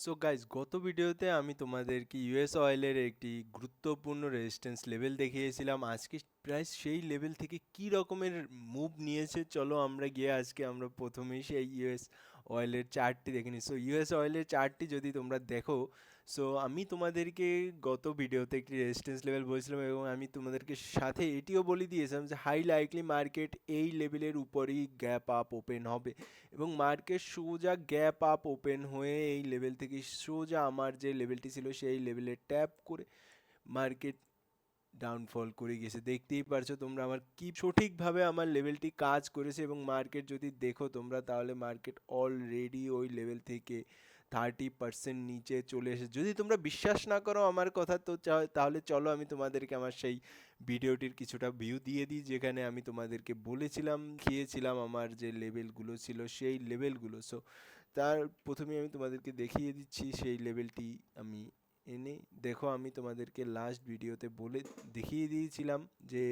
So guys, গত ভিডিওতে আমি তোমাদেরকে ইউএস অয়েলের একটি গুরুত্বপূর্ণ রেজিস্ট্যান্স লেভেল দেখিয়েছিলাম। আজকে প্রায় সেই লেভেল থেকে কি রকমের মুভ নিয়েছে, চলো আমরা গিয়ে আজকে আমরা প্রথমেই সেই ইউএস অয়েলের চার্টটি দেখে নিই। সো ইউএস অয়েলের চার্টটি যদি তোমরা দেখো, সো আমি তোমাদেরকে গত ভিডিওতে একটি রেজিস্ট্যান্স লেভেল বলেছিলাম এবং আমি তোমাদেরকে সাথে এটিও বলে দিয়েছিলাম যে হাই লাইকলি মার্কেট এই লেভেলের উপরেই গ্যাপ আপ ওপেন হবে এবং মার্কেট সোজা গ্যাপ আপ ওপেন হয়ে এই লেভেল থেকে সোজা আমার যে লেভেলটি ছিল সেই লেভেলে ট্যাপ করে মার্কেট ডাউনফল করে গেছে। দেখতেই পারছো তোমরা আমার কি সঠিকভাবে আমার লেভেলটি কাজ করেছে এবং মার্কেট যদি দেখো তোমরা তাহলে মার্কেট অলরেডি ওই লেভেল থেকে 30% নিচে চলে এসেছে। যদি তোমরা বিশ্বাস না করো আমার কথা তো তাহলে চলো আমি তোমাদেরকে আমার সেই ভিডিওটির কিছুটা ভিউ দিয়ে দিই, যেখানে আমি তোমাদেরকে বলেছিলাম খেয়েছিলাম আমার যে লেভেলগুলো ছিল সেই লেভেলগুলো। সো তার প্রথমে আমি তোমাদেরকে দেখিয়ে দিচ্ছি সেই লেভেলটি। আমি এনে দেখো, আমি তোমাদেরকে লাস্ট ভিডিওতে বলে দেখিয়ে দিয়েছিলাম যে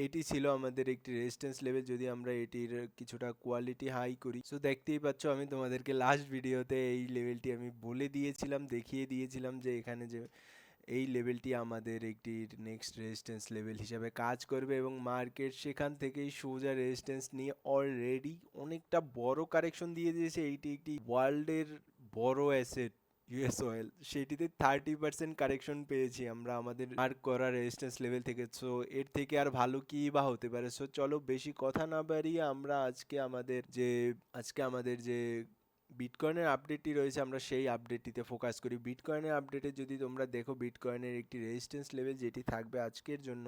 এটি ছিল আমাদের একটি রেজিস্ট্যান্স লেভেল। যদি আমরা এটির কিছুটা কোয়ালিটি হাই করি, সো দেখতেই পাচ্ছ আমি তোমাদেরকে লাস্ট ভিডিওতে এই লেভেলটি আমি বলে দিয়েছিলাম, দেখিয়ে দিয়েছিলাম যে এখানে যে এই লেভেলটি আমাদের একটি নেক্সট রেজিস্ট্যান্স লেভেল হিসাবে কাজ করবে এবং মার্কেট সেখান থেকেই সোজা রেজিস্ট্যান্স নিয়ে অলরেডি অনেকটা বড় কারেকশন দিয়ে দিয়েছে। এইটি একটি ওয়ার্ল্ডের বড় অ্যাসেট ইউএস অয়েল, সেটিতে 30% কারেকশন পেয়েছি আমরা আমাদের মার্ক করা রেজিস্ট্যান্স লেভেল থেকে। সো এর থেকে আর ভালো কী বা হতে পারে। সো চলো বেশি কথা না বাড়িয়ে আমরা আজকে আমাদের যে বিটকয়েনের আপডেটটি রয়েছে আমরা সেই আপডেটটিতে ফোকাস করি। বিটকয়েনের আপডেটে যদি তোমরা দেখো, বিটকয়েনের একটি রেজিস্ট্যান্স লেভেল যেটি থাকবে আজকের জন্য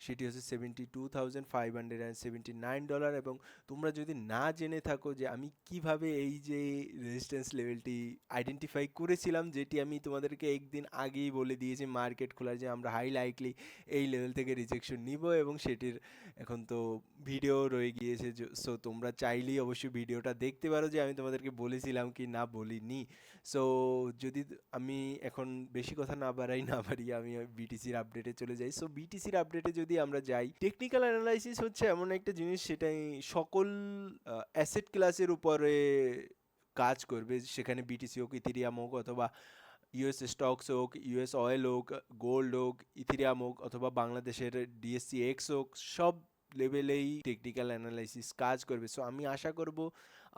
সেটি হচ্ছে $72,579 এবং তোমরা যদি না জেনে থাকো যে আমি কিভাবে এই যে রেজিস্ট্যান্স লেভেলটি আইডেন্টিফাই করেছিলাম, যেটি আমি তোমাদেরকে একদিন আগেই বলে দিয়েছি মার্কেট খোলার, যে আমরা হাই লাইকলি এই লেভেল থেকে রিজেকশন নিব এবং সেটির এখন তো ভিডিও রয়ে গিয়েছে। সো তোমরা চাইলেই অবশ্যই ভিডিওটা দেখতে পারো যে আমি তোমাদেরকে বলেছিলাম কি না বলিনি। সো যদি আমি এখন বেশি কথা না বাড়িয়ে আমি বিটিসির আপডেটে চলে যাই। সো বিটিসির আপডেটে যদি আমরা যাই, টেকনিক্যাল অ্যানালাইসিস হচ্ছে এমন একটা জিনিস সেটাই সকল অ্যাসেট ক্লাসের উপরে কাজ করবে। সেখানে বিটিসি হোক, ইথিরিয়াম হোক, অথবা ইউএস স্টকস হোক, ইউএস অয়েল হোক, গোল্ড হোক, ইথিরিয়াম হোক, অথবা বাংলাদেশের ডিএসসি এক্স হোক, সব লেভেলেই টেকনিক্যাল অ্যানালাইসিস কাজ করবে। সো আমি আশা করব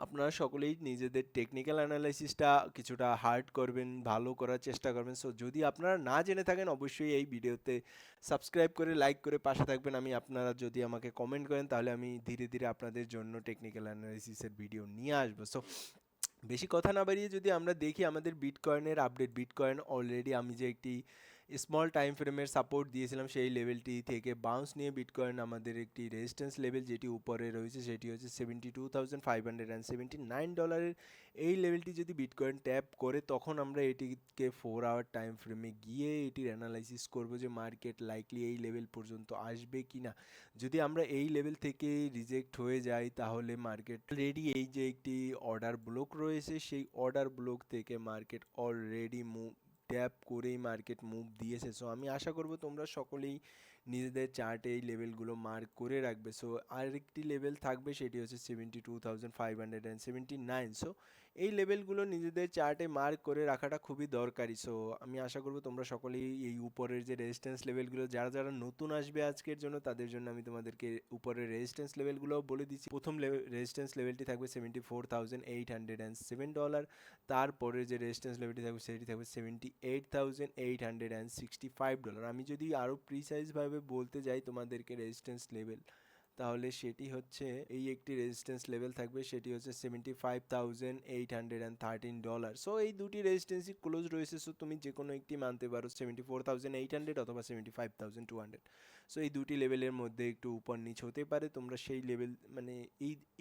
আপনারা সকলেই নিজেদের টেকনিক্যাল অ্যানালাইসিসটা কিছুটা হার্ড করবেন, ভালো করার চেষ্টা করবেন। সো যদি আপনারা না জেনে থাকেন অবশ্যই এই ভিডিওতে সাবস্ক্রাইব করে লাইক করে পাশে থাকবেন। আপনারা যদি আমাকে কমেন্ট করেন তাহলে আমি ধীরে ধীরে আপনাদের জন্য টেকনিক্যাল অ্যানালাইসিসের ভিডিও নিয়ে আসবো। সো বেশি কথা না বাড়িয়ে যদি আমরা দেখি আমাদের বিটকয়েনের আপডেট, বিটকয়েন অলরেডি আমি যে একটি স্মল টাইম ফ্রেমের সাপোর্ট দিয়েছিলাম সেই লেভেলটি থেকে বাউন্স নিয়ে বিটকয়েন আমাদের একটি রেজিস্ট্যান্স লেভেল যেটি উপরে রয়েছে সেটি হচ্ছে $72,579। এই লেভেলটি যদি বিটকয়েন ট্যাপ করে তখন আমরা এটিকে 4 আওয়ার টাইম ফ্রেমে গিয়ে এটির অ্যানালাইসিস করব যে মার্কেট লাইকলি এই লেভেল পর্যন্ত আসবে কি না। যদি আমরা এই লেভেল থেকে রিজেক্ট হয়ে যাই তাহলে মার্কেট অলরেডি এই যে একটি অর্ডার ব্লক রয়েছে সেই অর্ডার ব্লক থেকে মার্কেট অলরেডি মুভ ট্যাপ করেই মার্কেট মুভ দিয়েছে। সো আমি আশা করব তোমরা সকলেই নিজেদের চার্টে এই লেভেলগুলো মার্ক করে রাখবে। সো আরেকটি লেভেল থাকবে সেটি হচ্ছে 72,579। সো এই লেভেলগুলো নিজেদের চার্টে মার্ক করে রাখাটা খুবই দরকারি। সো আমি আশা করব তোমরা সকলেই এই উপরের যে রেজিস্ট্যান্স লেভেলগুলো, যারা যারা নতুন আসবে আজকের জন্য তাদের জন্য আমি তোমাদেরকে উপরের রেজিস্ট্যান্স লেভেলগুলো বলে দিচ্ছি। প্রথম রেজিস্ট্যান্স লেভেলটি থাকবে $74,807। তারপরে যে রেজিস্ট্যান্স লেভেলটি থাকবে সেটি থাকবে $78,865। আমি যদি আরও প্রিসাইজভাবে বলতে যাই তোমাদেরকে রেজিস্ট্যান্স লেভেল, তাহলে সেটি হচ্ছে এই একটি রেজিস্ট্যান্স লেভেল থাকবে সেটি হচ্ছে $75,813। সো এই দুটি রেজিস্ট্যান্সই ক্লোজ রয়েছে। সো তুমি যে কোনো একটি মানতে পারো, 74,800 অথবা 75,200। সো এই দুটি লেভেলের মধ্যে একটু উপর নিচ হতে পারে। তোমরা সেই লেভেল মানে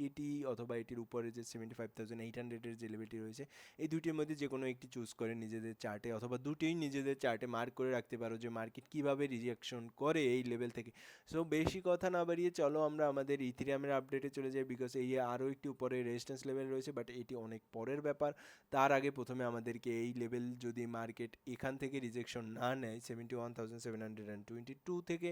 এটি অথবা এটির উপরে যে 75,800-এর যে লেভেলটি রয়েছে এই দুটির মধ্যে যে কোনো একটি চুজ করে নিজেদের চার্টে অথবা দুটোই নিজেদের চার্টে মার্ক করে রাখতে পারো যে মার্কেট কীভাবে রিজেকশন করে এই লেভেল থেকে। সো বেশি কথা না বাড়িয়ে চলো আমরা আমাদের ইথিরিয়ামের আপডেটে চলে যাই, বিকজ এই আরও একটি উপরে রেজিস্ট্যান্স লেভেল রয়েছে, বাট এটি অনেক পরের ব্যাপার। তার আগে প্রথমে আমাদেরকে এই লেভেল যদি মার্কেট এখান থেকে রিজেকশন না নেয় 71,722 থেকে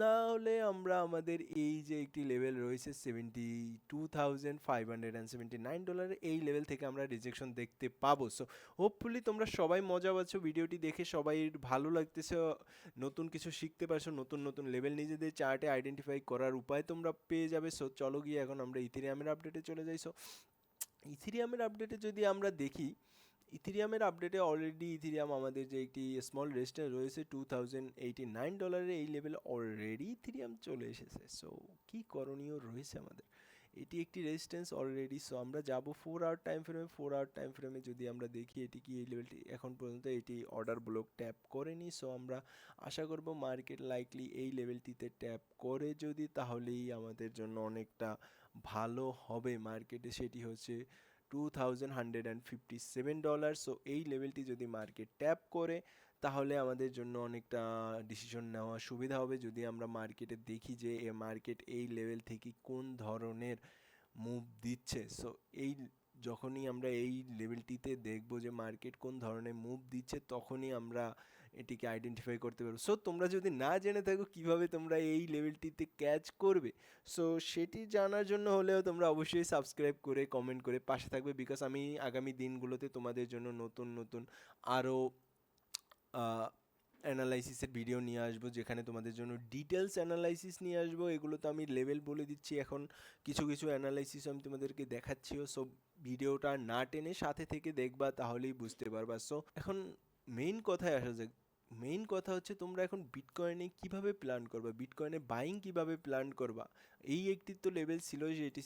না হলে আমরা আমাদের এই যে একটি লেভেল রয়েছে $72,579, এই লেভেল থেকে আমরা রিজেকশন দেখতে পাবো। সো হোপফুলি তোমরা সবাই মজা পাচ্ছ ভিডিওটি দেখে, সবাই ভালো লাগতেছে, নতুন কিছু শিখতে পারছো, নতুন নতুন লেভেল নিজেদের চার্টে আইডেন্টিফাই করার উপায় তোমরা পেয়ে যাবে। সো চলো গিয়ে এখন আমরা ইথেরিয়ামের আপডেটে চলে যাই। সো ইথেরিয়ামের আপডেটে যদি আমরা দেখি, ইথেরিয়ামের আপডেটে অলরেডি ইথেরিয়াম আমাদের যে একটি স্মল রেজিস্ট্যান্স রয়েছে $2,089, এই লেভেলে অলরেডি ইথেরিয়াম চলে এসেছে। সো কি করণীয় রয়েছে আমাদের, এটি একটি রেজিস্ট্যান্স অলরেডি। সো আমরা যাব 4 আওয়ার টাইম ফ্রেমে। 4 আওয়ার টাইম ফ্রেমে যদি আমরা দেখি এটি কি, এই লেভেলটি এখন পর্যন্ত এটি অর্ডার ব্লক ট্যাপ করেনি। সো আমরা আশা করব মার্কেট লাইকলি এই লেভেলটিতে ট্যাপ করে যদি, তাহলেই আমাদের জন্য অনেকটা ভালো হবে মার্কেটে, সেটি হচ্ছে $2,157। সো এই লেভেলটি যদি মার্কেট ট্যাপ করে তাহলে আমাদের জন্য অনেকটা ডিসিশন নেওয়া সুবিধা হবে। যদি আমরা মার্কেটে দেখি যে মার্কেট এই লেভেল থেকে কোন ধরনের মুভ দিচ্ছে, সো এই যখনই আমরা এই লেভেলটিতে দেখব যে মার্কেট কোন ধরনের মুভ দিচ্ছে, তখনই আমরা এটিকে আইডেন্টিফাই করতে পারবো। সো তোমরা যদি না জেনে থাকো কিভাবে তোমরা এই লেভেলটিতে ক্যাচ করবে, সো সেটি জানার জন্য হলেও তোমরা অবশ্যই সাবস্ক্রাইব করে কমেন্ট করে পাশে থাকবে, বিকজ আমি আগামী দিনগুলোতে তোমাদের জন্য নতুন নতুন আরও অ্যানালাইসিসের ভিডিও নিয়ে আসবো, যেখানে তোমাদের জন্য ডিটেলস অ্যানালাইসিস নিয়ে আসবো। এগুলো তো আমি লেভেল বলে দিচ্ছি, এখন কিছু কিছু অ্যানালাইসিস আমি তোমাদেরকে দেখাচ্ছিও। সো ভিডিওটা না টেনে সাথে থেকে দেখবা, তাহলেই বুঝতে পারবা। সো এখন মেইন কথায় আসা যাক। মেইন কথা হচ্ছে তোমরা এখন বিটকয়েনে কিভাবে প্ল্যান করবা, বিটকয়েনে বাইং কিভাবে প্ল্যান করবা। এই একটি তো লেভেল ছিল, এটি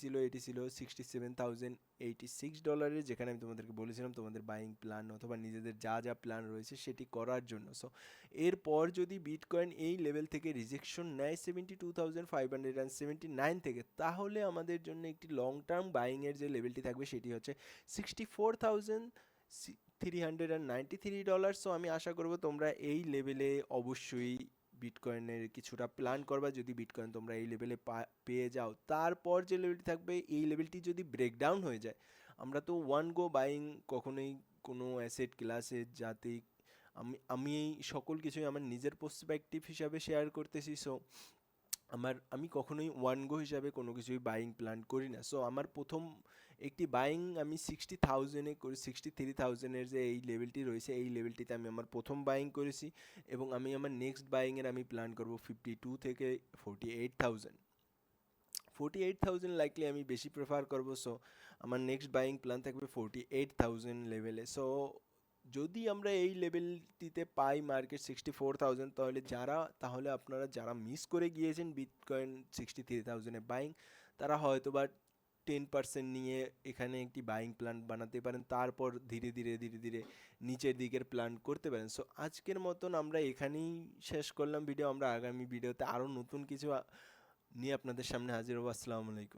ছিল $67,086, যেখানে আমি তোমাদেরকে বলেছিলাম তোমাদের বাইং প্ল্যান অথবা নিজেদের যা যা প্ল্যান রয়েছে সেটি করার জন্য। সো এরপর যদি বিটকয়েন এই লেভেল থেকে রিজেকশন নেয় 72,579 থেকে, তাহলে আমাদের জন্য একটি লং টার্ম বাইংয়ের যে লেভেলটি থাকবে সেটি হচ্ছে $64,393। সো আমি আশা করব তোমরা এই লেভেলে অবশ্যই বিটকয়েনের কিছুটা প্ল্যান করবা, যদি বিটকয়েন তোমরা এই লেভেলে পেয়ে যাও। তারপর যে লেভেলটি থাকবে, এই লেভেলটি যদি ব্রেকডাউন হয়ে যায়, আমরা তো ওয়ান গো বাইং কখনোই কোনো অ্যাসেট ক্লাসে, যাতে আমি এই সকল কিছুই আমার নিজের পার্সপেক্টিভ হিসাবে শেয়ার করতেছি। সো আমি কখনোই ওয়ান গো হিসাবে কোনো কিছুই বাইং প্ল্যান করি না। সো আমার প্রথম একটি বাইং আমি 60,000-এ করি, 63,000-এর যে এই লেভেলটি রয়েছে, এই লেভেলটিতে আমি আমার প্রথম বাইং করেছি, এবং আমি আমার নেক্সট বাইংয়ের আমি প্ল্যান করব 52 থেকে 48,000। 48,000 লাইকলি আমি বেশি প্রেফার করব। সো আমার নেক্সট বাইং প্ল্যান থাকবে 48,000 লেভেলে। সো যদি আমরা এই লেভেলটিতে পাই মার্কেট 64,000, তাহলে আপনারা যারা মিস করে গিয়েছেন বিটকয়েন 63,000-এ বাইং, তারা হয়তো বা 10% নিয়ে এখানে একটি বাইং প্ল্যান বানাতে পারেন, তারপর ধীরে ধীরে ধীরে ধীরে নিচের দিকের প্ল্যান করতে পারেন। সো আজকের মতন আমরা এখানেই শেষ করলাম ভিডিও। আমরা আগামী ভিডিওতে আরও নতুন কিছু নিয়ে আপনাদের সামনে হাজির হবো। আসসালামু আলাইকুম।